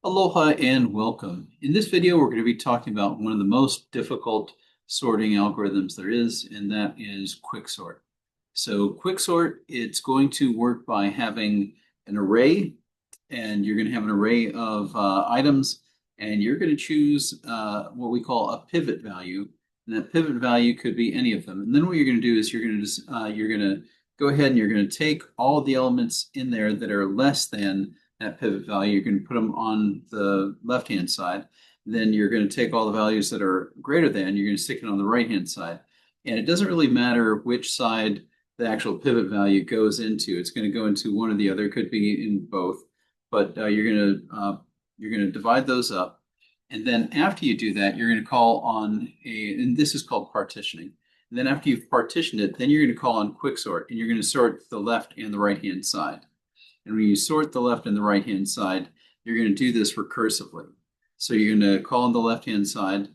Aloha and welcome. In this video, we're going to be talking about one of the most difficult sorting algorithms there is, and that is QuickSort. So QuickSort, it's going to work by having an array, and you're going to have an array of items, and you're going to choose what we call a pivot value, and that pivot value could be any of them. And then what you're going to do is you're going to go ahead and you're going to take all of the elements in there that are less than that pivot value. You're going to put them on the left-hand side. Then you're going to take all the values that are greater than, you're going to stick it on the right-hand side. And it doesn't really matter which side the actual pivot value goes into. It's going to go into one or the other. It could be in both, but you're going to divide those up. And then after you do that, you're going to call on and this is called partitioning. And then after you've partitioned it, then you're going to call on QuickSort, and you're going to sort the left and the right-hand side. And when you sort the left and the right-hand side, you're going to do this recursively. So you're going to call on the left-hand side,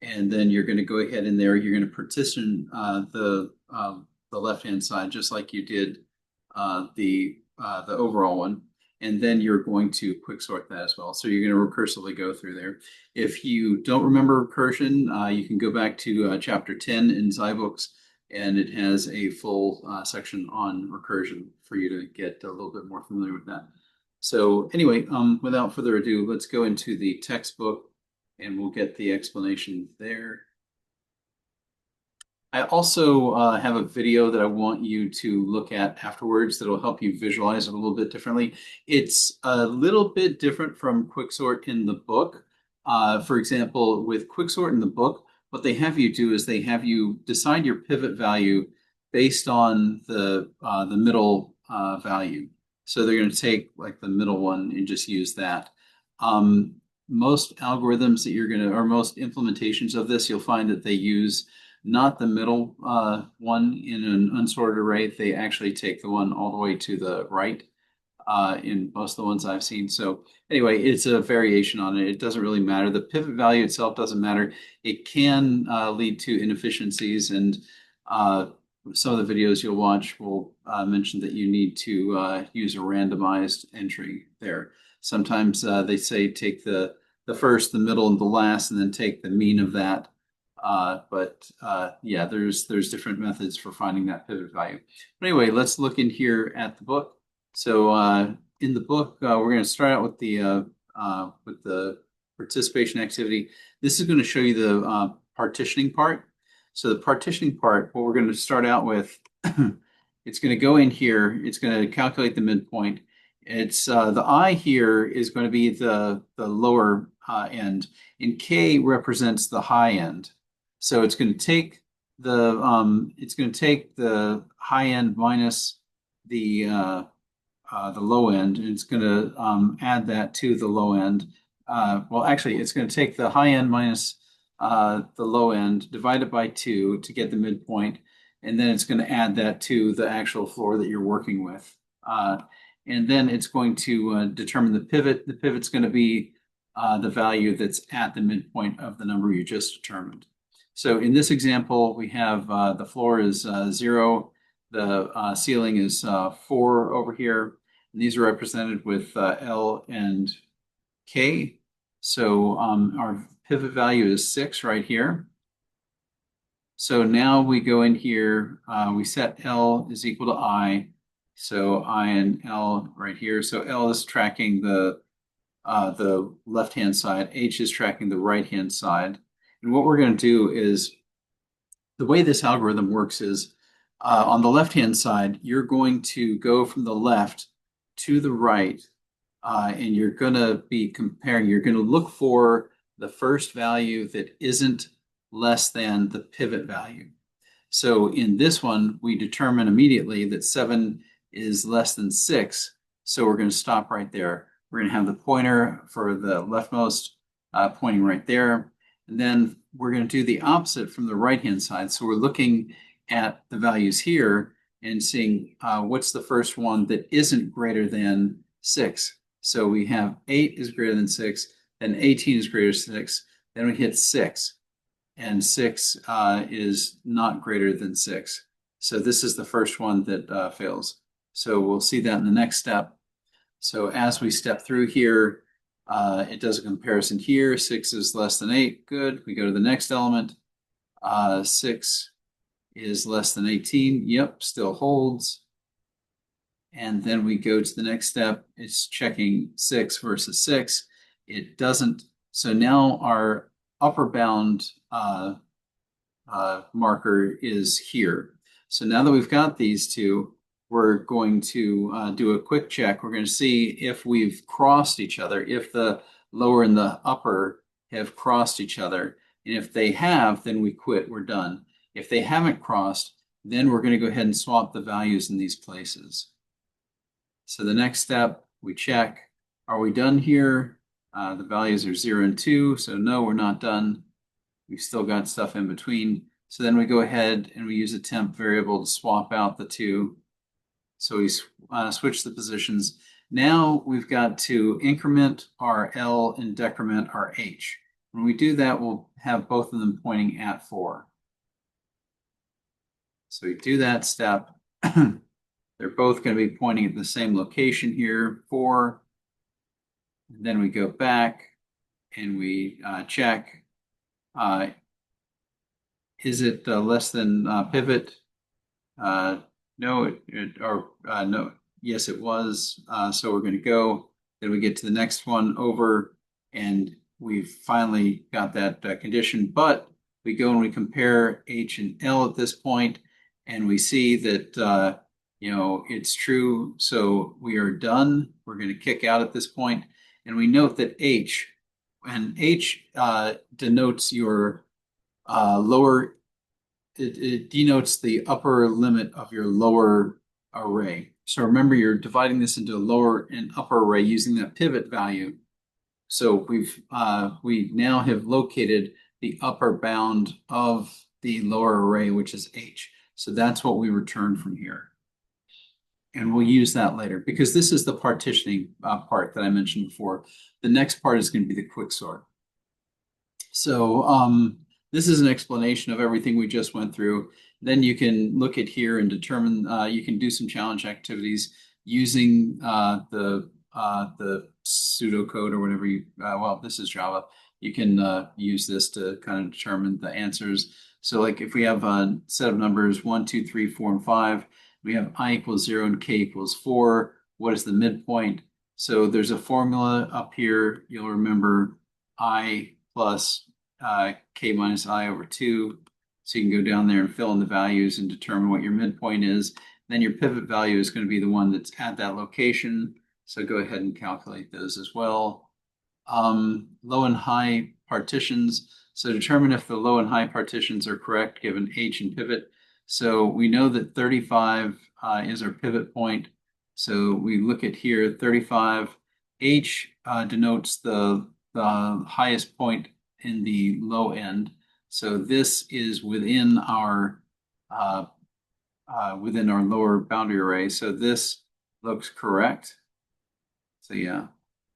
and then you're going to go ahead in there. You're going to partition the left-hand side just like you did the overall one. And then you're going to quicksort that as well. So you're going to recursively go through there. If you don't remember recursion, you can go back to chapter 10 in Zybooks, and it has a full section on recursion for you to get a little bit more familiar with that. So anyway, without further ado, let's go into the textbook and we'll get the explanation there. I also have a video that I want you to look at afterwards that will help you visualize it a little bit differently. It's a little bit different from QuickSort in the book. For example, with QuickSort in the book, what they have you do is they have you decide your pivot value based on the middle value. So they're going to take like the middle one and just use that. Most algorithms that you're going to, or most implementations of this, you'll find that they use not the middle one in an unsorted array. They actually take the one all the way to the right in most of the ones I've seen. So anyway, it's a variation on it. It doesn't really matter. The pivot value itself doesn't matter. It can lead to inefficiencies, and some of the videos you'll watch will mention that you need to use a randomized entry there. Sometimes they say take the first, the middle, and the last, and then take the mean of that. Yeah, there's different methods for finding that pivot value. But anyway, let's look in here at the book. So in the book, we're going to start out with the participation activity. This is going to show you the partitioning part. So the partitioning part, what we're going to start out with, it's going to go in here. It's going to calculate the midpoint. It's the I here is going to be the lower end, and K represents the high end. So it's going to take the high end minus the low end, and it's going to add that to the low end. Well, actually, it's going to take the high end minus the low end, divide it by 2 to get the midpoint, and then it's going to add that to the actual floor that you're working with. And then it's going to determine the pivot. The pivot's going to be the value that's at the midpoint of the number you just determined. So in this example, we have the floor is 0, the ceiling is 4 over here, and these are represented with L and K. So our pivot value is 6 right here. So now we go in here, we set L is equal to I. So I and L right here. So L is tracking the left-hand side. H is tracking the right-hand side. And what we're going to do is, the way this algorithm works is, on the left-hand side, you're going to go from the left to the right, and you're going to be comparing. You're going to look for the first value that isn't less than the pivot value. So in this one, we determine immediately that 7 is less than 6. So we're going to stop right there. We're going to have the pointer for the leftmost pointing right there. And then we're going to do the opposite from the right-hand side. So we're looking at the values here and seeing what's the first one that isn't greater than 6. So we have 8 is greater than 6, then 18 is greater than 6, then we hit 6, and 6 is not greater than 6. So this is the first one that fails. So we'll see that in the next step. So as we step through here, It does a comparison here. 6 is less than 8. Good. We go to the next element. 6 is less than 18. Yep, still holds. And then we go to the next step. It's checking 6 versus 6. It doesn't. So now our upper bound marker is here. So now that we've got these two, we're going to do a quick check. We're going to see if we've crossed each other, if the lower and the upper have crossed each other. And if they have, then we quit. We're done. If they haven't crossed, then we're going to go ahead and swap the values in these places. So the next step, we check, are we done here? The values are 0 and 2, so no, we're not done. We've still got stuff in between. So then we go ahead and we use a temp variable to swap out the two. So we switch the positions. Now we've got to increment our L and decrement our H. When we do that, we'll have both of them pointing at 4. So we do that step. They're both going to be pointing at the same location here, 4. And then we go back and we check. Is it less than pivot? No, no. Yes, it was. So we're going to go. Then we get to the next one over, and we've finally got that condition. But we go and we compare H and L at this point, and we see that it's true. So we are done. We're going to kick out at this point, and we note that H denotes your lower. It denotes the upper limit of your lower array. So remember, you're dividing this into a lower and upper array using that pivot value. So we now have located the upper bound of the lower array, which is H. So that's what we return from here. And we'll use that later because this is the partitioning part that I mentioned before. The next part is going to be the QuickSort. So this is an explanation of everything we just went through. Then you can look at here and determine, you can do some challenge activities using the pseudocode or whatever well, this is Java. You can use this to kind of determine the answers. So like if we have a set of numbers 1, 2, 3, 4, and 5, we have I equals 0 and k equals 4. What is the midpoint? So there's a formula up here. You'll remember I plus k minus I over 2. So you can go down there and fill in the values and determine what your midpoint is. Then your pivot value is going to be the one that's at that location. So go ahead and calculate those as well. Low and high partitions. So determine if the low and high partitions are correct given H and pivot. So we know that 35 is our pivot point. So we look at here, 35. H denotes the highest point in the low end. So this is within our lower boundary array. So this looks correct. So yeah.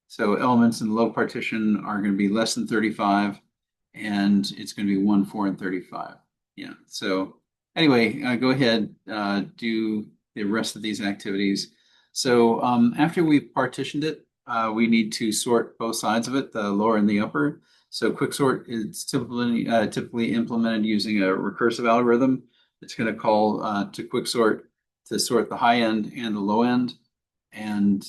So elements in the low partition are going to be less than 35, and it's going to be 1, 4, and 35. Yeah. So anyway, go ahead, do the rest of these activities. So after we've partitioned it, we need to sort both sides of it, the lower and the upper. So QuickSort is typically implemented using a recursive algorithm. It's going to call to QuickSort to sort the high end and the low end. And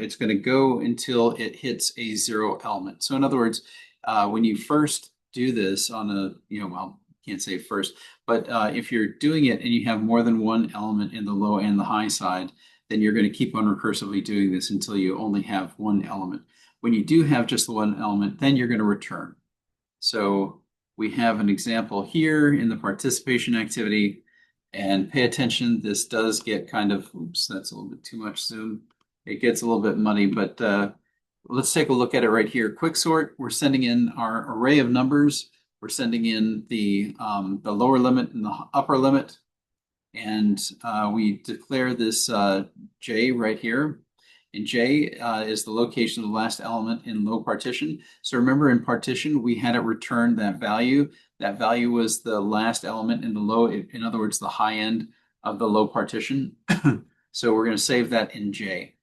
it's going to go until it hits a 0 element. So in other words, when you first do this on a, well, can't say first, but if you're doing it and you have more than one element in the low and the high side, then you're going to keep on recursively doing this until you only have one element. When you do have just the one element, then you're going to return. So we have an example here in the participation activity, and pay attention, this does get kind of, oops, that's a little bit too much zoom. It gets a little bit muddy, but let's take a look at it right here. QuickSort, we're sending in our array of numbers. We're sending in the lower limit and the upper limit. And we declare this J right here. And J is the location of the last element in low partition. So remember in partition, we had it return that value. That value was the last element in the low, in other words, the high end of the low partition. So we're going to save that in J.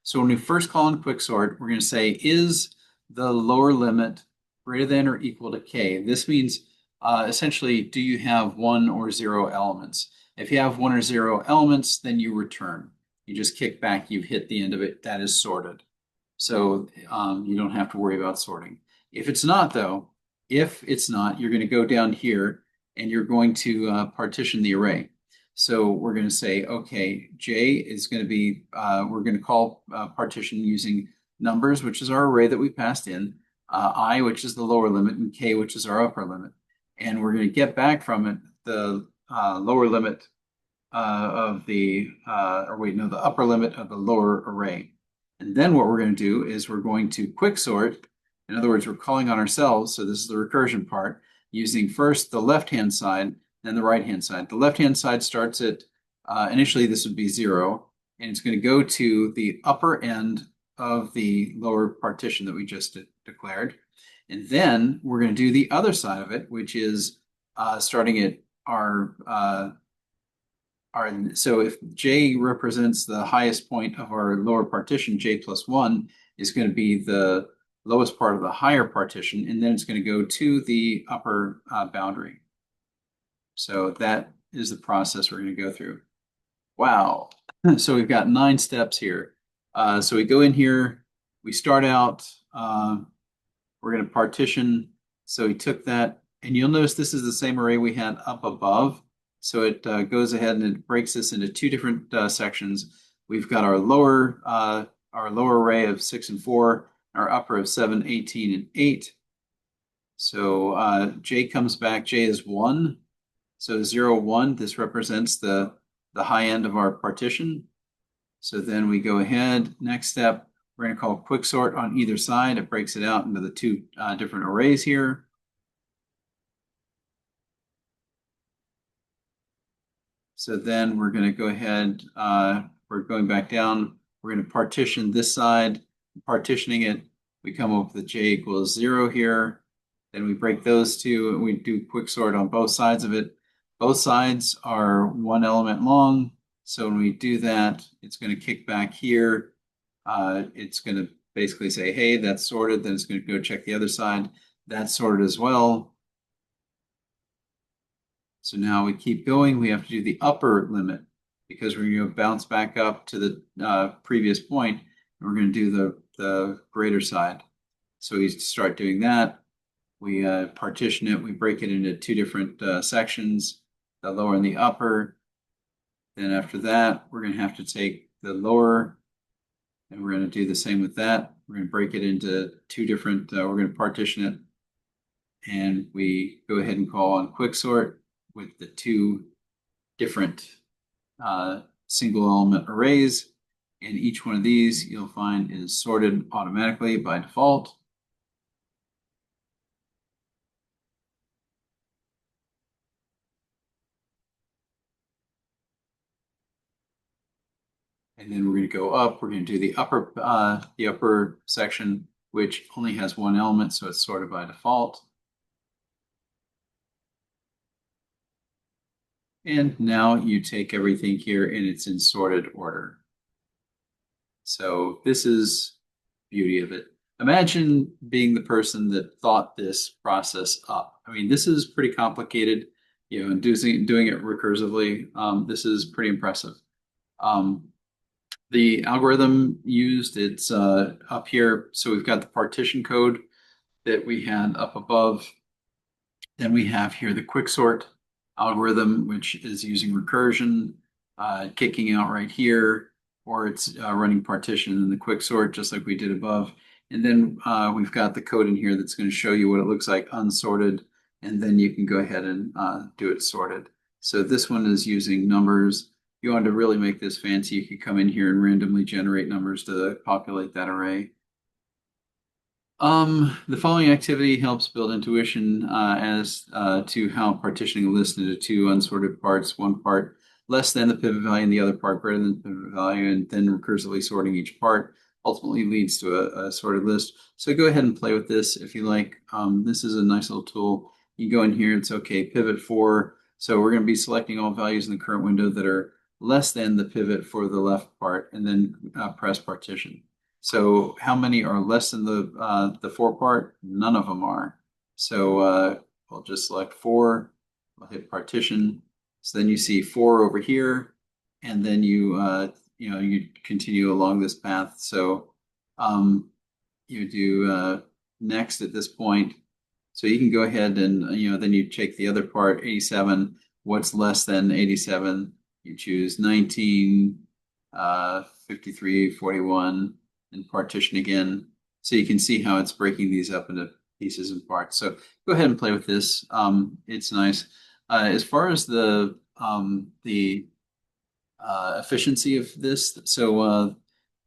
So when we first call in QuickSort, we're going to say is the lower limit greater than or equal to k. This means essentially, do you have 1 or 0 elements? If you have 1 or 0 elements, then you return. You just kick back, you've hit the end of it, that is sorted. So you don't have to worry about sorting. If it's not, though, if it's not, you're going to go down here and you're going to partition the array. So we're going to say, okay, J is going to be, we're going to call partition using numbers, which is our array that we passed in, I, which is the lower limit, and K, which is our upper limit. And we're going to get back from it the lower limit of the, the upper limit of the lower array. And then what we're going to do is we're going to quicksort. In other words, we're calling on ourselves. So this is the recursion part, using first the left-hand side, then the right-hand side. The left-hand side starts at, initially this would be 0, and it's going to go to the upper end of the lower partition that we just declared. And then we're going to do the other side of it, which is starting at so if J represents the highest point of our lower partition, J plus 1 is going to be the lowest part of the higher partition, and then it's going to go to the upper boundary. So that is the process we're going to go through. Wow. So we've got 9 steps here. So we go in here, we start out, we're going to partition. So we took that, and you'll notice this is the same array we had up above. So it goes ahead and it breaks this into 2 different sections. We've got our lower array of 6 and 4, our upper of 7, 18, and 8. So J comes back. J is 1. So 0, 1, this represents the high end of our partition. So then we go ahead. Next step, we're going to call quicksort on either side. It breaks it out into the 2 different arrays here. So then we're going to go ahead, we're going back down. We're going to partition this side. Partitioning it, we come up with J equals 0 here. Then we break those 2 and we do quicksort on both sides of it. Both sides are 1 element long. So when we do that, it's going to kick back here. It's going to basically say, hey, that's sorted. Then it's going to go check the other side. That's sorted as well. So now we keep going. We have to do the upper limit because we're going to bounce back up to the previous point, and we're going to do the greater side. So we start doing that. We partition it. We break it into 2 different sections, the lower and the upper. Then after that, we're going to have to take the lower, and we're going to do the same with that. We're going to break it into 2 different, we're going to partition it, and we go ahead and call on quicksort with the 2 different single element arrays. And each one of these you'll find is sorted automatically by default. And then we're going to go up. We're going to do the upper section, which only has 1 element, so it's sorted by default. And now you take everything here and it's in sorted order. So this is beauty of it. Imagine being the person that thought this process up. I mean, this is pretty complicated, and doing it recursively. This is pretty impressive. The algorithm used, it's up here. So we've got the partition code that we had up above. Then we have here the quicksort algorithm, which is using recursion, kicking out right here, or it's running partition in the quicksort, just like we did above. And then we've got the code in here that's going to show you what it looks like unsorted, and then you can go ahead and do it sorted. So this one is using numbers. If you want to really make this fancy, you could come in here and randomly generate numbers to populate that array. The following activity helps build intuition as to how partitioning a list into 2 unsorted parts, 1 part less than the pivot value and the other part greater than the pivot value, and then recursively sorting each part ultimately leads to a sorted list. So go ahead and play with this if you like. This is a nice little tool. You go in here, it's okay, pivot 4. So we're going to be selecting all values in the current window that are less than the pivot for the left part, and then press partition. So how many are less than the 4 part? None of them are. So we'll just select 4. We'll hit partition. So then you see 4 over here, and then you continue along this path. So you do next at this point. So you can go ahead and then you take the other part, 87. What's less than 87? You choose 19, 53, 41, and partition again. So you can see how it's breaking these up into pieces and parts. So go ahead and play with this. It's nice. As far as the efficiency of this. So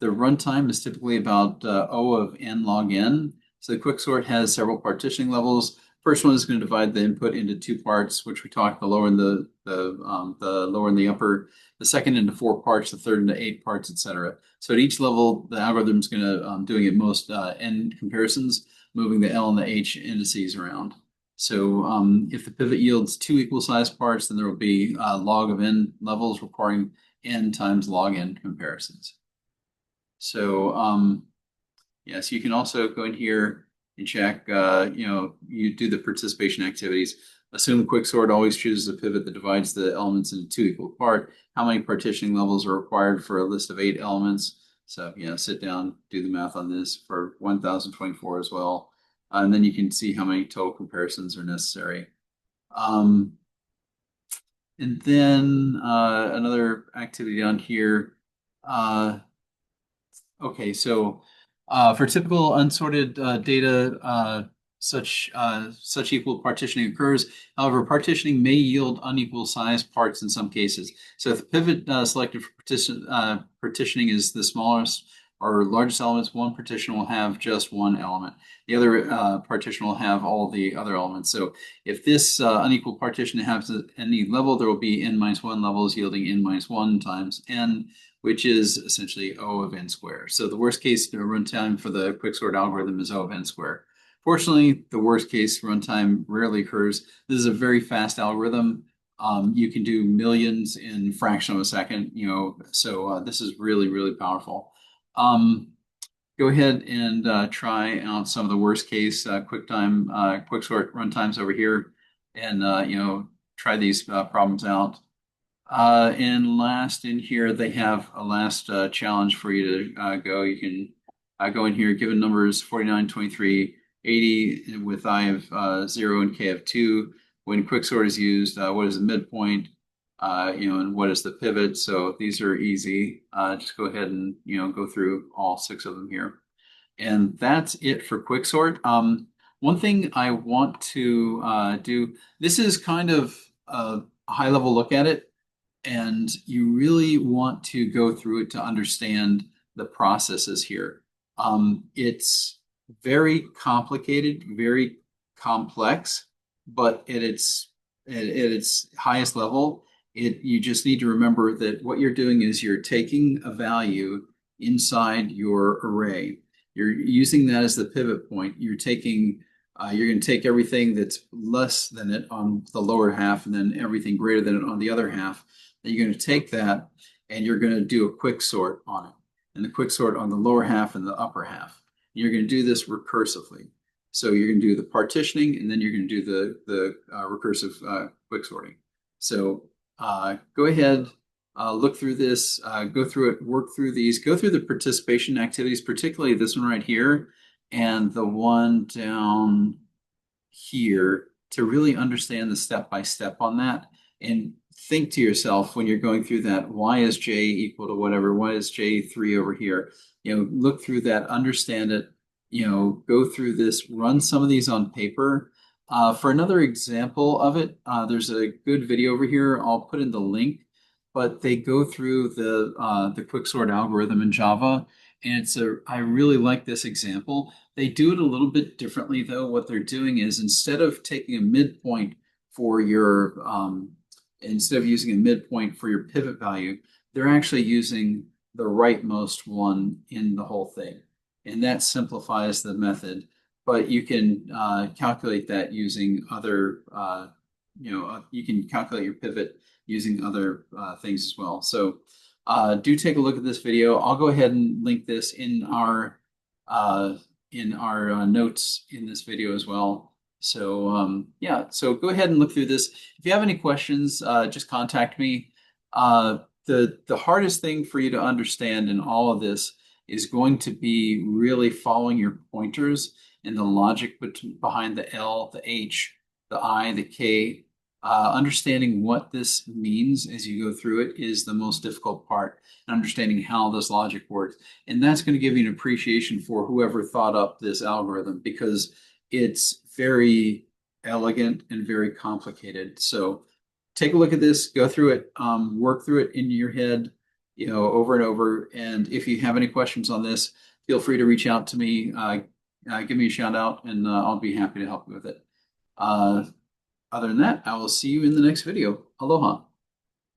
the runtime is typically about O of n log n. So the QuickSort has several partitioning levels. First one is going to divide the input into 2 parts, which we talked, the lower and the lower and the upper. The second into 4 parts, the third into 8 parts, etc. So at each level, the algorithm is going to doing it most n comparisons, moving the L and the H indices around. So if the pivot yields 2 equal sized parts, then there will be log of n levels requiring n times log n comparisons. So yes, you can also go in here and check, you do the participation activities. Assume QuickSort always chooses a pivot that divides the elements into 2 equal parts. How many partitioning levels are required for a list of 8 elements? So sit down, do the math on this for 1024 as well. And then you can see how many total comparisons are necessary. And then another activity on here. Okay, so for typical unsorted data, such equal partitioning occurs. However, partitioning may yield unequal sized parts in some cases. So if the pivot selected for partitioning is the smallest or largest elements, one partition will have just one element. The other partition will have all the other elements. So if this unequal partition has any level, there will be n minus 1 levels yielding n minus 1 times n, which is essentially O of n squared. So the worst case runtime for the quicksort algorithm is O of n squared. Fortunately, the worst case runtime rarely occurs. This is a very fast algorithm. You can do millions in a fraction of a second, so this is really, really powerful. Go ahead and try out some of the worst case quicksort runtimes over here, and try these problems out. And last in here, they have a last challenge for you to go. You can go in here, given numbers 49, 23, 80 with I of 0 and K of 2. When quicksort is used, what is the midpoint? And what is the pivot? So these are easy. Just go ahead and go through all 6 of them here. And that's it for quicksort. One thing I want to do, this is kind of a high level look at it, and you really want to go through it to understand the processes here. It's very complicated, very complex, but at its highest level, you just need to remember that what you're doing is you're taking a value inside your array. You're using that as the pivot point. You're going to take everything that's less than it on the lower half, and then everything greater than it on the other half. Then you're going to take that and you're going to do a quicksort on it, and the quicksort on the lower half and the upper half. And you're going to do this recursively. So you're going to do the partitioning, and then you're going to do the recursive quicksorting. So go ahead, look through this, go through it, work through these, go through the participation activities, particularly this one right here and the one down here, to really understand the step-by-step on that. And think to yourself when you're going through that, why is J equal to whatever? Why is J 3 over here? Look through that, understand it, go through this, run some of these on paper. For another example of it, there's a good video over here. I'll put in the link, but they go through the quicksort algorithm in Java, and I really like this example. They do it a little bit differently, though. What they're doing is instead of taking a midpoint for your instead of using a midpoint for your pivot value, they're actually using the rightmost one in the whole thing. And that simplifies the method. But you can calculate that using other, you can calculate your pivot using other things as well. So do take a look at this video. I'll go ahead and link this uh, in our notes in this video as well. So yeah, so go ahead and look through this. If you have any questions, just contact me. The hardest thing for you to understand in all of this is going to be really following your pointers and the logic behind the L, the H, the I, the K. Understanding what this means as you go through it is the most difficult part, and understanding how this logic works. And that's going to give you an appreciation for whoever thought up this algorithm because it's very elegant and very complicated. So take a look at this, go through it, work through it in your head, over and over. And if you have any questions on this, feel free to reach out to me, give me a shout out, and I'll be happy to help you with it. Other than that, I will see you in the next video. Aloha.